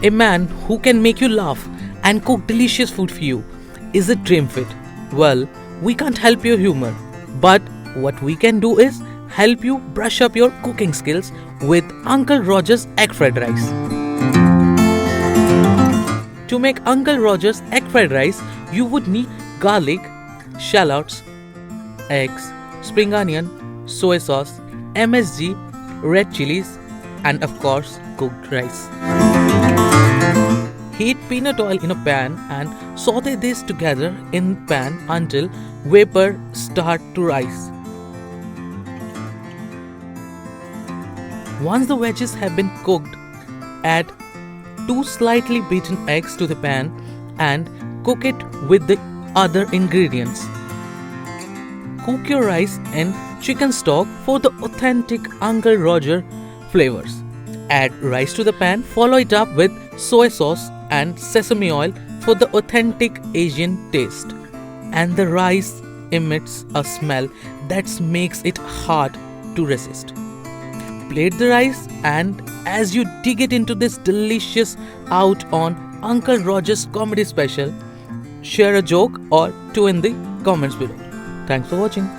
A man who can make you laugh and cook delicious food for you is a dream fit. Well, we can't help your humor, but what we can do is help you brush up your cooking skills with Uncle Roger's egg fried rice. To make Uncle Roger's egg fried rice, you would need garlic, shallots, eggs, spring onion, soy sauce, MSG, red chillies, and of course cooked rice. Heat peanut oil in a pan and saute this together in pan until vapor start to rise. Once the veggies have been cooked, add 2 slightly beaten eggs to the pan and cook it with the other ingredients. Cook your rice in chicken stock for the authentic Uncle Roger flavors. Add rice to the pan, follow it up with soy sauce and sesame oil for the authentic Asian taste. And the rice emits a smell that makes it hard to resist. Plate the rice, and as you dig it into this delicious out on Uncle Roger's comedy special, share a joke or two in the comments below. Thanks for watching.